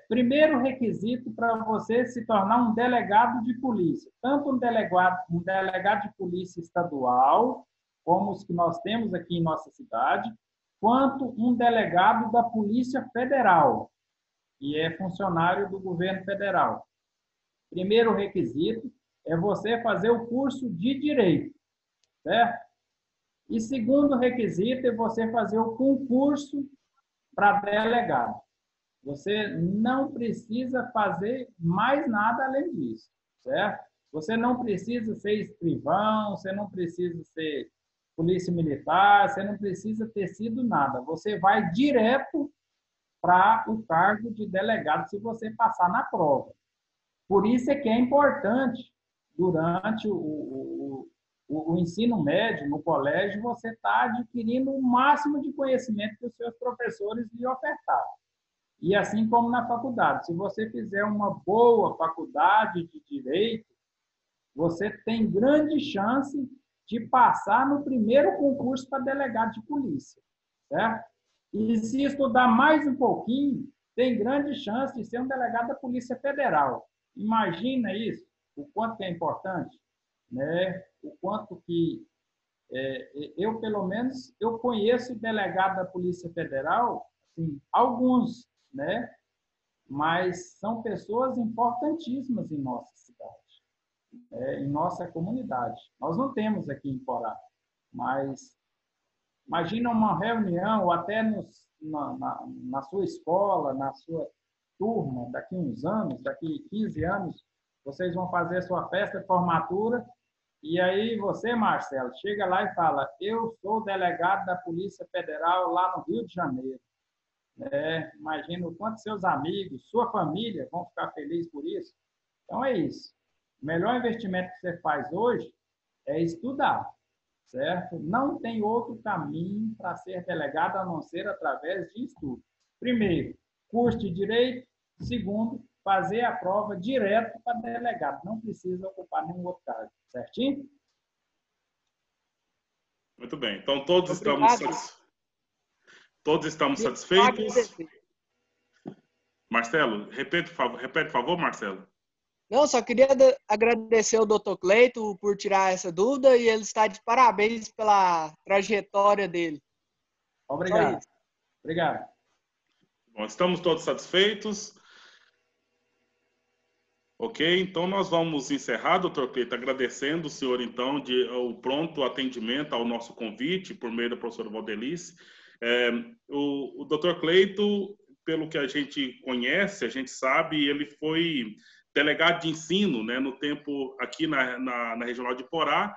Primeiro requisito para você se tornar um delegado de polícia, tanto um delegado de polícia estadual, como os que nós temos aqui em nossa cidade, quanto um delegado da Polícia Federal, que é funcionário do governo federal. Primeiro requisito é você fazer o curso de Direito, certo? E segundo requisito é você fazer o concurso para delegado. Você não precisa fazer mais nada além disso, certo? Você não precisa ser escrivão, você não precisa ser polícia militar, você não precisa ter sido nada. Você vai direto para o cargo de delegado se você passar na prova. Por isso é que é importante, durante o ensino médio, no colégio, você está adquirindo o máximo de conhecimento que os seus professores lhe ofertaram. E assim como na faculdade, se você fizer uma boa faculdade de Direito, você tem grande chance de passar no primeiro concurso para delegado de polícia, certo? E se estudar mais um pouquinho, tem grande chance de ser um delegado da Polícia Federal. Imagina isso, o quanto que é importante, né? O quanto que eu, pelo menos, eu conheço delegado da Polícia Federal, assim, alguns, né? Mas são pessoas importantíssimas em nossa cidade, em nossa comunidade. Nós não temos aqui em Porá, mas imagina uma reunião, ou até na sua escola, na sua turma, daqui uns anos, daqui 15 anos, vocês vão fazer a sua festa de formatura, e aí você, Marcelo, chega lá e fala, eu sou delegado da Polícia Federal lá no Rio de Janeiro. Imagina o quanto seus amigos, sua família vão ficar felizes por isso. Então é isso. O melhor investimento que você faz hoje é estudar, certo? Não tem outro caminho para ser delegado a não ser através de estudo. Primeiro, curso de Direito. Segundo, fazer a prova direto para delegado. Não precisa ocupar nenhum outro cargo. Certinho? Muito bem. Então, todos estamos satisfeitos. Marcelo, repete, por favor, Marcelo. Não, só queria agradecer ao Dr. Cleiton por tirar essa dúvida e ele está de parabéns pela trajetória dele. Obrigado. Obrigado. Bom, estamos todos satisfeitos. Ok, então nós vamos encerrar, Dr. Cleiton, agradecendo o senhor, então, o pronto atendimento ao nosso convite por meio da professora Valdelice. O Dr. Cleiton, pelo que a gente conhece, a gente sabe, ele foi delegado de ensino, né, no tempo aqui na Regional de Porá,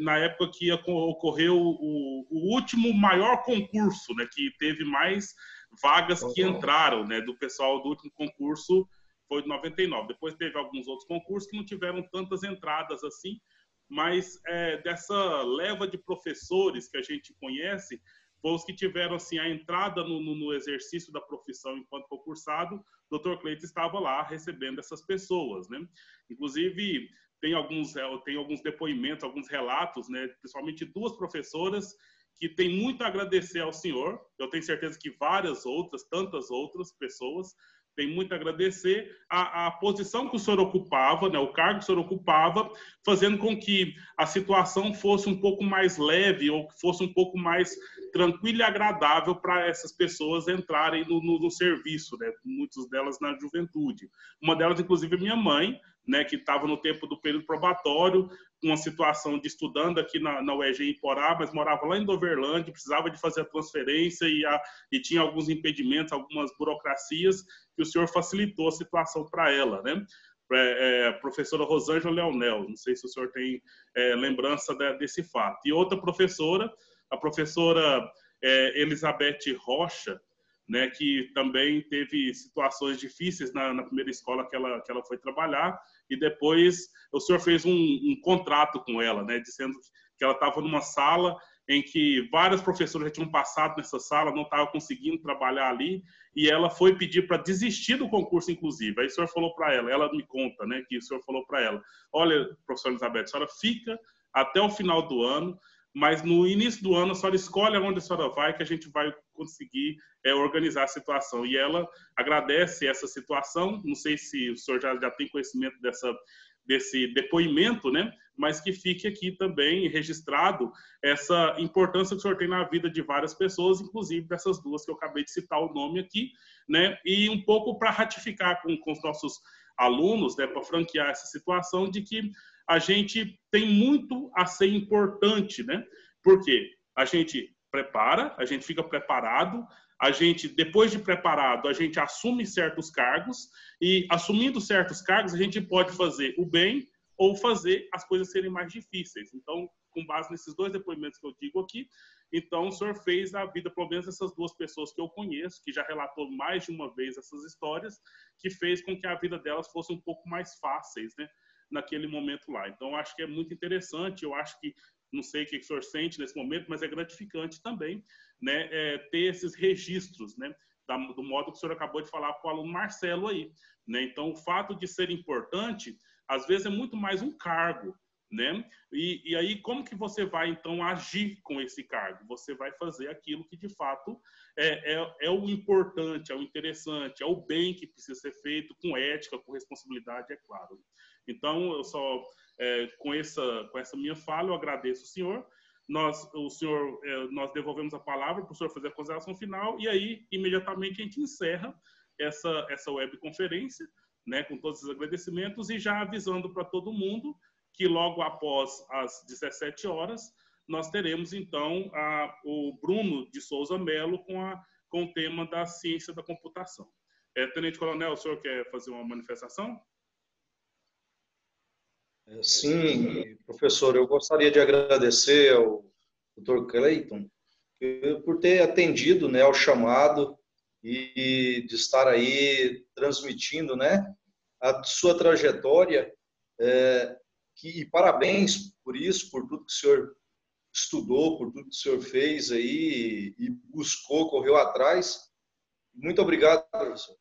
na época que ocorreu o último maior concurso, né, que teve mais vagas que entraram, né, do pessoal do último concurso, foi de 99. Depois teve alguns outros concursos que não tiveram tantas entradas assim, mas dessa leva de professores que a gente conhece, foi os que tiveram assim, a entrada no exercício da profissão enquanto concursado. O Dr. Cleiton estava lá recebendo essas pessoas, né? Inclusive, tem alguns depoimentos, alguns relatos, né? Principalmente duas professoras que têm muito a agradecer ao senhor. Eu tenho certeza que várias outras, tantas outras pessoas tem muito a agradecer a posição que o senhor ocupava, né, o cargo que o senhor ocupava, fazendo com que a situação fosse um pouco mais leve ou que fosse um pouco mais tranquila e agradável para essas pessoas entrarem no serviço, né, muitas delas na juventude. Uma delas, inclusive, minha mãe, né, que estava no tempo do período probatório, uma situação de estudando aqui na UEG em Porá, mas morava lá em Doverlândia, precisava de fazer a transferência e tinha alguns impedimentos, algumas burocracias, que o senhor facilitou a situação para ela, né? Professora Rosângela Leonel, não sei se o senhor tem lembrança desse fato. E outra professora, a professora Elizabeth Rocha, né, que também teve situações difíceis na primeira escola que ela foi trabalhar, e depois o senhor fez um contrato com ela, né, dizendo que ela estava numa sala em que vários professores já tinham passado nessa sala, não estavam conseguindo trabalhar ali, e ela foi pedir para desistir do concurso, inclusive. Aí o senhor falou para ela me conta, né, que o senhor falou para ela, olha, professora Elizabeth, a senhora fica até o final do ano, mas no início do ano a senhora escolhe aonde a senhora vai, que a gente vai conseguir organizar a situação. E ela agradece essa situação, não sei se o senhor já tem conhecimento desse depoimento, né? Mas que fique aqui também registrado essa importância que o senhor tem na vida de várias pessoas, inclusive dessas duas que eu acabei de citar o nome aqui, né? E um pouco para ratificar com os nossos alunos, né, para franquear essa situação de que a gente tem muito a ser importante, né? Porque a gente prepara, a gente fica preparado, a gente, depois de preparado, a gente assume certos cargos e, assumindo certos cargos, a gente pode fazer o bem ou fazer as coisas serem mais difíceis. Então, com base nesses dois depoimentos que eu digo aqui, então o senhor fez a vida, pelo menos essas duas pessoas que eu conheço, que já relatou mais de uma vez essas histórias, que fez com que a vida delas fosse um pouco mais fáceis, né, naquele momento lá. Então, acho que é muito interessante, eu acho que, não sei o que o senhor sente nesse momento, mas é gratificante também, né, ter esses registros, né, do modo que o senhor acabou de falar com o aluno Marcelo aí, né? Então, o fato de ser importante, às vezes é muito mais um cargo, né? E aí, como que você vai, então, agir com esse cargo? Você vai fazer aquilo que, de fato, é o importante, é o interessante, é o bem que precisa ser feito, com ética, com responsabilidade, é claro. Então, eu só, com essa minha fala, eu agradeço o senhor. Nós devolvemos a palavra para o senhor fazer a consideração final e aí, imediatamente, a gente encerra essa webconferência, né, com todos os agradecimentos e já avisando para todo mundo que logo após as 17 horas nós teremos, então, o Bruno de Souza Melo com o tema da ciência da computação. Tenente Coronel, o senhor quer fazer uma manifestação? Sim, professor, eu gostaria de agradecer ao Dr. Clayton por ter atendido, né, ao chamado e de estar aí transmitindo, né, a sua trajetória, e parabéns por isso, por tudo que o senhor estudou, por tudo que o senhor fez aí e buscou, correu atrás. Muito obrigado, professor.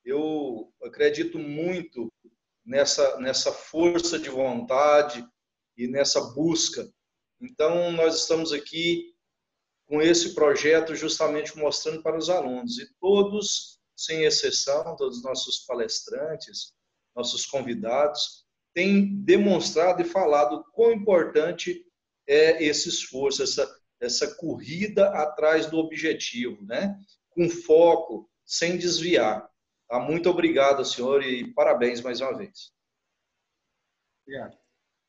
Eu acredito muito nessa força de vontade e nessa busca. Então, nós estamos aqui com esse projeto justamente mostrando para os alunos, e todos, sem exceção, todos os nossos palestrantes, nossos convidados, têm demonstrado e falado quão importante é esse esforço, essa corrida atrás do objetivo, né? Com foco, sem desviar. Tá? Muito obrigado, senhor, e parabéns mais uma vez. Obrigado.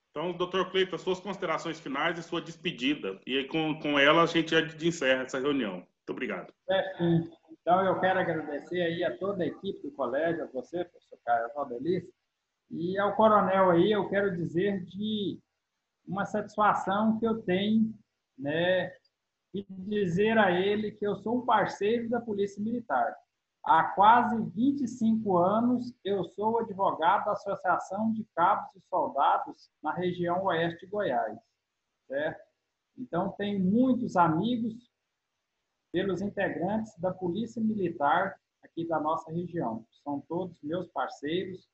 Então, doutor Cleiton, as suas considerações finais e sua despedida. E aí, com ela, a gente já encerra essa reunião. Muito obrigado. Então, eu quero agradecer aí a toda a equipe do colégio, a você, professor Caio Valdelice, e ao coronel aí, eu quero dizer de uma satisfação que eu tenho, né, e dizer a ele que eu sou um parceiro da Polícia Militar. Há quase 25 anos, eu sou advogado da Associação de Cabos e Soldados na região oeste de Goiás, certo? Então, tenho muitos amigos pelos integrantes da Polícia Militar aqui da nossa região. São todos meus parceiros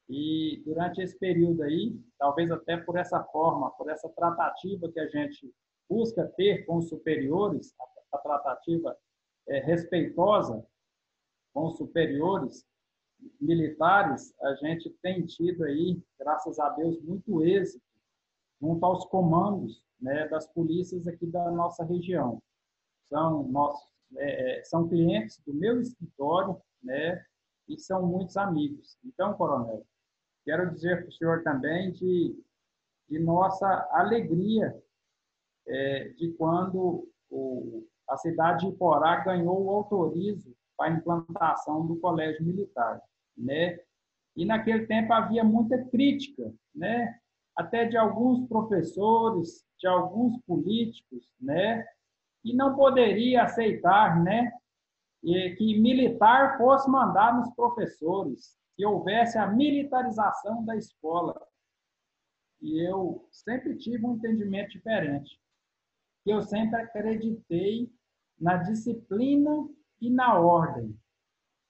e, durante esse período aí, talvez até por essa forma, por essa tratativa que a gente busca ter com os superiores, a tratativa respeitosa, com os superiores militares, a gente tem tido aí, graças a Deus, muito êxito junto aos comandos, né, das polícias aqui da nossa região. São clientes do meu escritório, né, e são muitos amigos. Então, coronel, quero dizer para o senhor também de nossa alegria de quando a cidade de Iporá ganhou o autorizo para a implantação do Colégio Militar, né? E naquele tempo havia muita crítica, né? Até de alguns professores, de alguns políticos, né? E não poderia aceitar, né? Que militar fosse mandar nos professores, que houvesse a militarização da escola. E eu sempre tive um entendimento diferente. Eu sempre acreditei na disciplina e na ordem.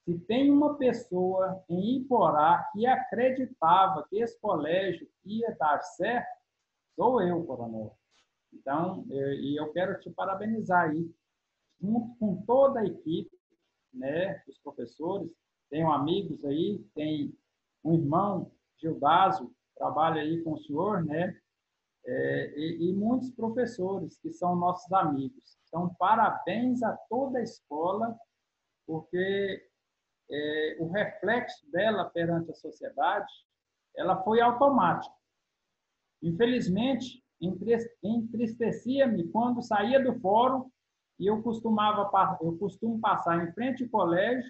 Se tem uma pessoa em Iporá que acreditava que esse colégio ia dar certo, sou eu, coronel. Então, eu quero te parabenizar aí, junto com toda a equipe, né, os professores. Tenho amigos aí, tem um irmão, Gildásio, trabalha aí com o senhor, né? E muitos professores que são nossos amigos. Então, parabéns a toda a escola, porque o reflexo dela perante a sociedade, ela foi automática. Infelizmente, entristecia-me quando saía do fórum e eu costumo passar em frente ao colégio,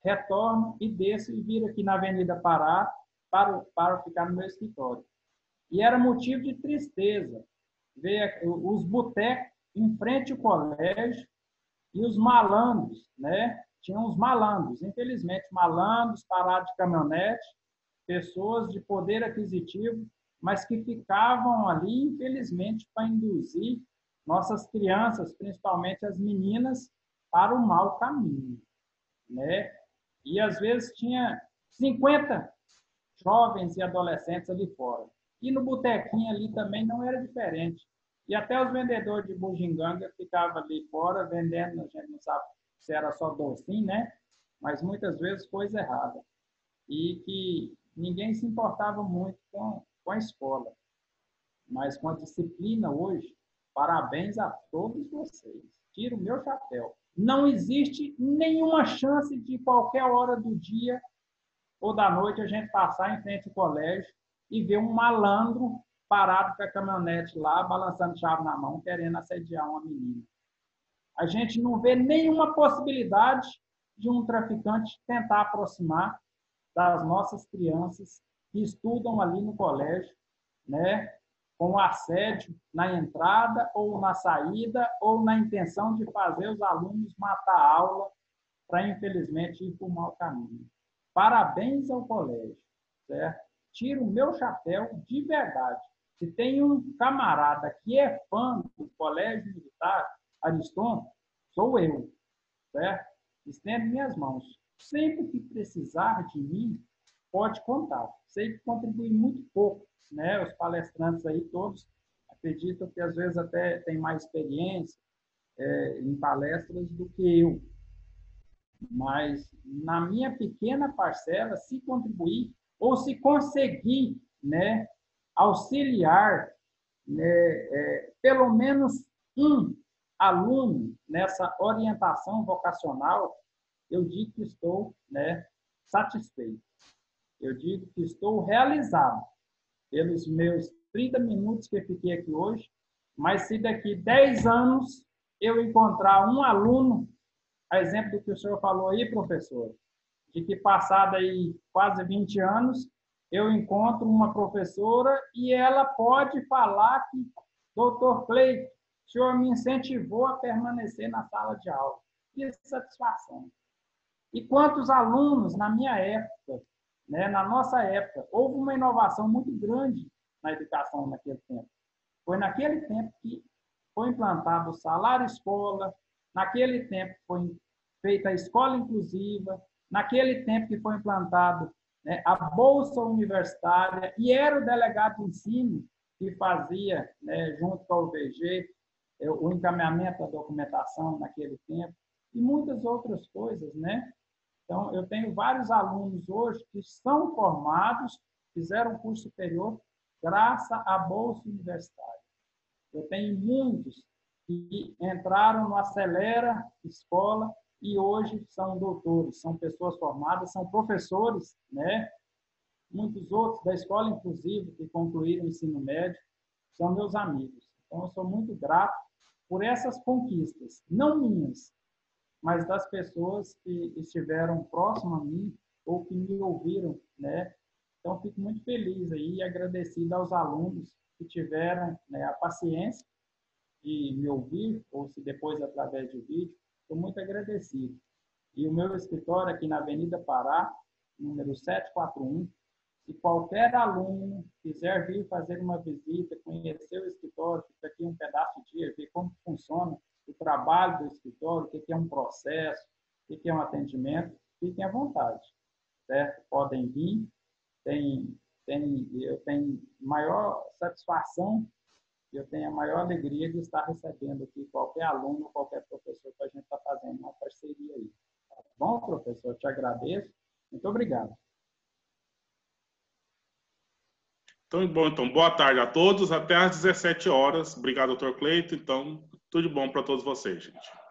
retorno e desço e viro aqui na Avenida Pará para ficar no meu escritório. E era motivo de tristeza ver os botecos em frente ao colégio e os malandros, né? Tinham os malandros, infelizmente, malandros parados de caminhonete, pessoas de poder aquisitivo, mas que ficavam ali, infelizmente, para induzir nossas crianças, principalmente as meninas, para o mau caminho, né? E, às vezes, tinha 50 jovens e adolescentes ali fora. E no botequinho ali também não era diferente. E até os vendedores de bugiganga ficavam ali fora vendendo, a gente não sabe se era só docinho, né? Mas muitas vezes coisa errada. E que ninguém se importava muito com a escola. Mas com a disciplina hoje, parabéns a todos vocês. Tiro o meu chapéu. Não existe nenhuma chance de qualquer hora do dia ou da noite a gente passar em frente ao colégio e ver um malandro parado com a caminhonete lá, balançando chave na mão, querendo assediar uma menina. A gente não vê nenhuma possibilidade de um traficante tentar aproximar das nossas crianças que estudam ali no colégio, né, com assédio na entrada ou na saída ou na intenção de fazer os alunos matar a aula para, infelizmente, ir para o mau caminho. Parabéns ao colégio, certo? Tiro o meu chapéu de verdade. Se tem um camarada que é fã do Colégio Militar Ariston, sou eu, certo? Estendo minhas mãos. Sempre que precisar de mim, pode contar. Sei que contribui muito pouco, né? Os palestrantes aí todos acreditam que às vezes até tem mais experiência em palestras do que eu. Mas na minha pequena parcela, se contribuir ou se conseguir, né, auxiliar, né, pelo menos um aluno nessa orientação vocacional, eu digo que estou, né, satisfeito. Eu digo que estou realizado pelos meus 30 minutos que eu fiquei aqui hoje, mas se daqui 10 anos eu encontrar um aluno, a exemplo do que o senhor falou aí, professor, de que passado aí quase 20 anos, eu encontro uma professora e ela pode falar que, doutor Cleiton, o senhor me incentivou a permanecer na sala de aula. Que satisfação. E quantos alunos, na minha época, né, na nossa época, houve uma inovação muito grande na educação naquele tempo. Foi naquele tempo que foi implantado o salário escola, naquele tempo foi feita a escola inclusiva, naquele tempo que foi implantado, né, a bolsa universitária, e era o delegado de ensino que fazia, né, junto com a UVG, o encaminhamento da documentação naquele tempo, e muitas outras coisas, né? Então, eu tenho vários alunos hoje que são formados, fizeram curso superior, graças à Bolsa Universitária. Eu tenho muitos que entraram no Acelera Escola e hoje são doutores, são pessoas formadas, são professores, né? Muitos outros da escola, inclusive, que concluíram o ensino médio, são meus amigos. Então, eu sou muito grato por essas conquistas, não minhas, mas das pessoas que estiveram próximas a mim ou que me ouviram, né? Então, fico muito feliz aí e agradecido aos alunos que tiveram, né, a paciência de me ouvir, ou se depois através de vídeo. Estou muito agradecido. E o meu escritório aqui na Avenida Pará, número 741, se qualquer aluno quiser vir fazer uma visita, conhecer o escritório, fica aqui um pedaço de dia, ver como funciona o trabalho do escritório, o que é um processo, o que é um atendimento, fiquem à vontade, certo? Podem vir, eu tenho maior satisfação, eu tenho a maior alegria de estar recebendo aqui qualquer aluno, qualquer professor que a gente está fazendo uma parceria aí. Tá bom, professor? Eu te agradeço. Muito obrigado. Então, bom, então, boa tarde a todos. Até às 17 horas. Obrigado, Dr. Cleito. Então, tudo de bom para todos vocês, gente.